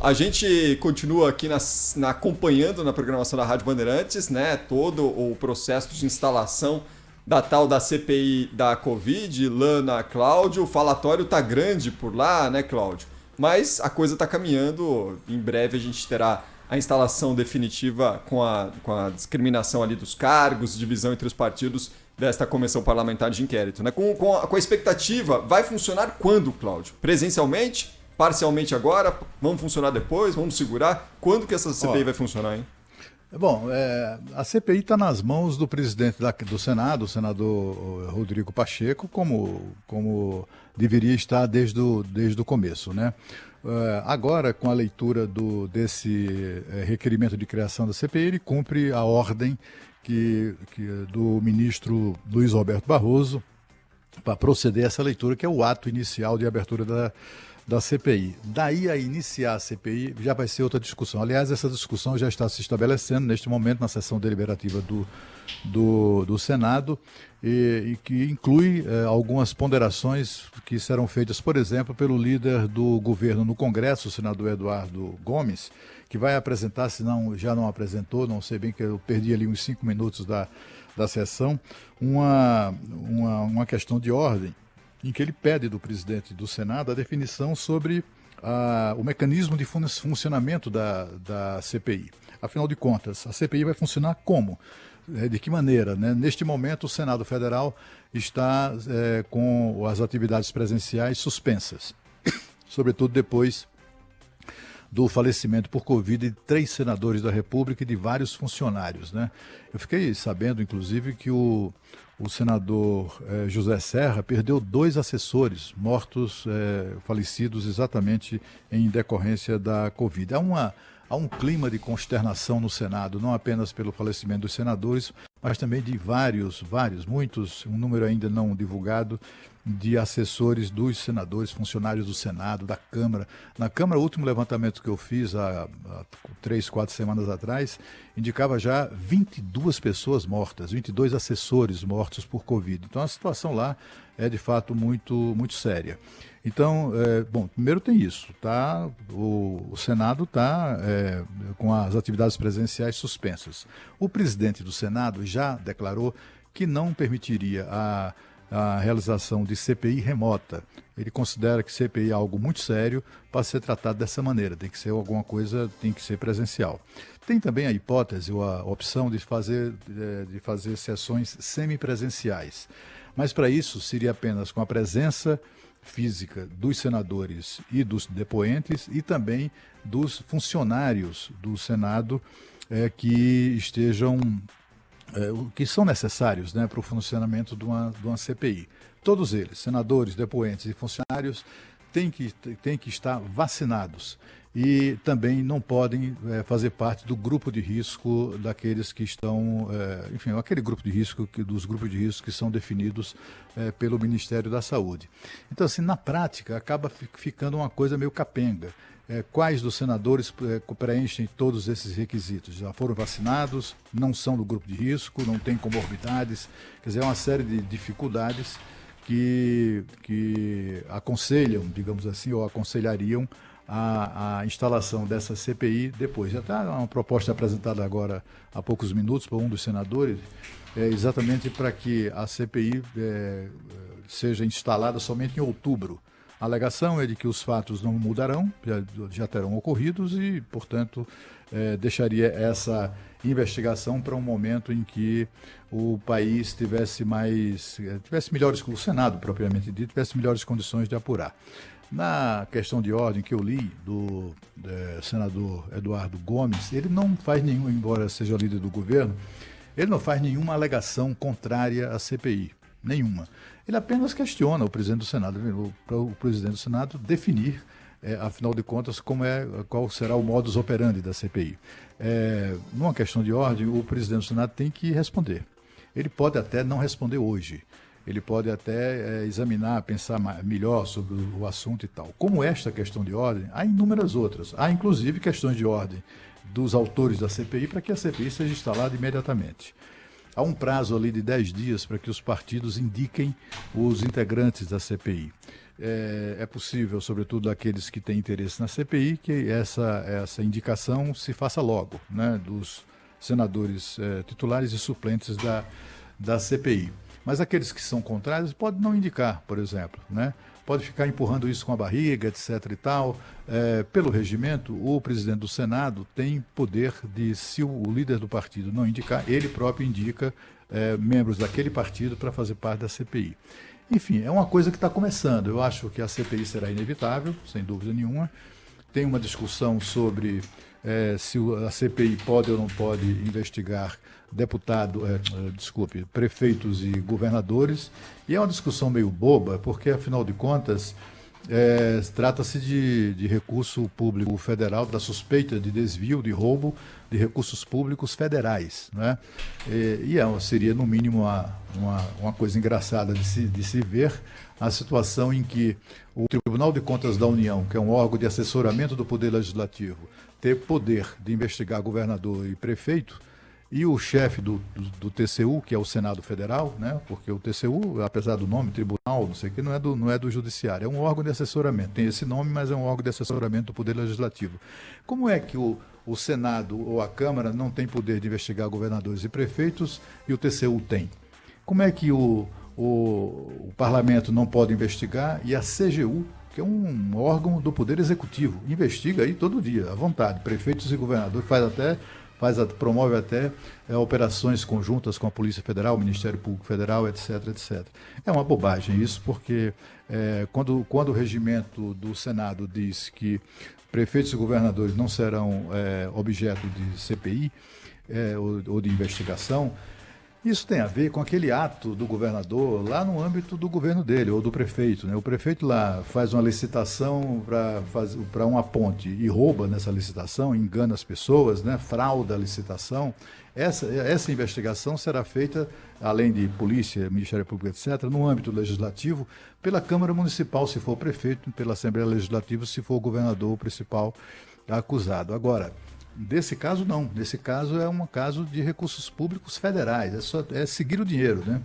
a gente continua aqui acompanhando na programação da Rádio Bandeirantes, né, todo o processo de instalação da tal da CPI da Covid. Lana, Cláudio, o falatório tá grande por lá, né, Cláudio? Mas a coisa tá caminhando, em breve a gente terá a instalação definitiva com a discriminação ali dos cargos, divisão entre os partidos desta comissão parlamentar de inquérito, né? Com a expectativa, vai funcionar quando, Cláudio? Presencialmente? Parcialmente agora? Vamos funcionar depois? Vamos segurar? Quando que essa CPI vai funcionar, hein? Bom, a CPI está nas mãos do presidente do Senado, o senador Rodrigo Pacheco, como deveria estar desde o começo, né? Agora, com a leitura desse requerimento de criação da CPI, ele cumpre a ordem do ministro Luiz Roberto Barroso para proceder a essa leitura, que é o ato inicial de abertura da CPI. Daí a iniciar a CPI já vai ser outra discussão. Aliás, essa discussão já está se estabelecendo neste momento na sessão deliberativa do Senado e que inclui algumas ponderações que serão feitas, por exemplo, pelo líder do governo no Congresso, o senador Eduardo Gomes, que vai apresentar, se não, já não apresentou, não sei bem, que eu perdi ali uns 5 minutos da sessão, uma questão de ordem em que ele pede do presidente do Senado a definição sobre o mecanismo de funcionamento da CPI. Afinal de contas, a CPI vai funcionar como? De que maneira, né? Neste momento, o Senado Federal está com as atividades presenciais suspensas, sobretudo depois do falecimento por Covid de 3 senadores da República e de vários funcionários, né? Eu fiquei sabendo, inclusive, que o senador José Serra perdeu 2 assessores mortos, falecidos exatamente em decorrência da Covid. Há um clima de consternação no Senado, não apenas pelo falecimento dos senadores, mas também de muitos, um número ainda não divulgado, de assessores dos senadores, funcionários do Senado, da Câmara. Na Câmara, o último levantamento que eu fiz há 3, 4 semanas atrás, indicava já 22 pessoas mortas, 22 assessores mortos por Covid. Então a situação lá é de fato muito, muito séria. Então, bom, primeiro tem isso, tá? O Senado está com as atividades presenciais suspensas. O presidente do Senado já declarou que não permitiria a realização de CPI remota. Ele considera que CPI é algo muito sério para ser tratado dessa maneira, tem que ser alguma coisa, tem que ser presencial. Tem também a hipótese ou a opção de fazer sessões semipresenciais, mas para isso seria apenas com a presença física dos senadores e dos depoentes e também dos funcionários do Senado que estejam que são necessários, né, para o funcionamento de uma CPI. Todos eles, senadores, depoentes e funcionários, têm que estar vacinados e também não podem fazer parte do grupo de risco daqueles que estão, enfim, aquele grupo de risco, dos grupos de risco que são definidos pelo Ministério da Saúde. Então, assim, na prática, acaba ficando uma coisa meio capenga. Quais dos senadores preenchem todos esses requisitos? Já foram vacinados, não são do grupo de risco, não têm comorbidades, quer dizer, é uma série de dificuldades que aconselham, digamos assim, ou aconselhariam a instalação dessa CPI depois. Já está uma proposta apresentada agora há poucos minutos por um dos senadores, exatamente para que a CPI seja instalada somente em outubro. A alegação é de que os fatos não mudarão, já terão ocorridos e, portanto, deixaria essa investigação para um momento em que o país tivesse melhores, o Senado propriamente dito, tivesse melhores condições de apurar. Na questão de ordem que eu li do senador Eduardo Gomes, ele não faz nenhum, embora seja líder do governo, ele não faz nenhuma alegação contrária à CPI, nenhuma. Ele apenas questiona o presidente do Senado, para o presidente do Senado definir, afinal de contas, qual será o modus operandi da CPI. Numa questão de ordem, o presidente do Senado tem que responder. Ele pode até não responder hoje, ele pode até examinar, pensar melhor sobre o assunto e tal. Como esta questão de ordem, há inúmeras outras. Há, inclusive, questões de ordem dos autores da CPI para que a CPI seja instalada imediatamente. há um prazo ali de 10 dias para que os partidos indiquem os integrantes da CPI. É possível, sobretudo aqueles que têm interesse na CPI, que essa indicação se faça logo, né, dos senadores titulares e suplentes da CPI. Mas aqueles que são contrários podem não indicar, por exemplo, né? Pode ficar empurrando isso com a barriga, etc. e tal. Pelo regimento, o presidente do Senado tem poder de, se o líder do partido não indicar, ele próprio indica membros daquele partido para fazer parte da CPI. Enfim, é uma coisa que está começando. Eu acho que a CPI será inevitável, sem dúvida nenhuma. Tem uma discussão sobre se a CPI pode ou não pode investigar prefeitos e governadores. E é uma discussão meio boba, porque, afinal de contas, trata-se de recurso público federal, da suspeita de desvio, de roubo de recursos públicos federais, né? Seria, no mínimo, uma coisa engraçada de se ver a situação em que o Tribunal de Contas da União, que é um órgão de assessoramento do Poder Legislativo, ter poder de investigar governador e prefeito, e o chefe do TCU, que é o Senado Federal, né? Porque o TCU, apesar do nome, tribunal, não sei o que, não é do judiciário, é um órgão de assessoramento. Tem esse nome, mas é um órgão de assessoramento do Poder Legislativo. Como é que o Senado ou a Câmara não tem poder de investigar governadores e prefeitos e o TCU tem? Como é que o Parlamento não pode investigar e a CGU, que é um órgão do Poder Executivo, investiga aí todo dia, à vontade, prefeitos e governadores, promove até operações conjuntas com a Polícia Federal, o Ministério Público Federal, etc, etc. É uma bobagem isso, porque quando o regimento do Senado diz que prefeitos e governadores não serão objeto de CPI ou de investigação, isso tem a ver com aquele ato do governador lá no âmbito do governo dele, ou do prefeito, né? O prefeito lá faz uma licitação para uma ponte e rouba nessa licitação, engana as pessoas, né? Frauda a licitação. Essa investigação será feita, além de polícia, Ministério Público, etc., no âmbito legislativo, pela Câmara Municipal, se for prefeito, pela Assembleia Legislativa, se for o governador o principal acusado. Agora, nesse caso, não. Nesse caso, é um caso de recursos públicos federais. É seguir o dinheiro, né?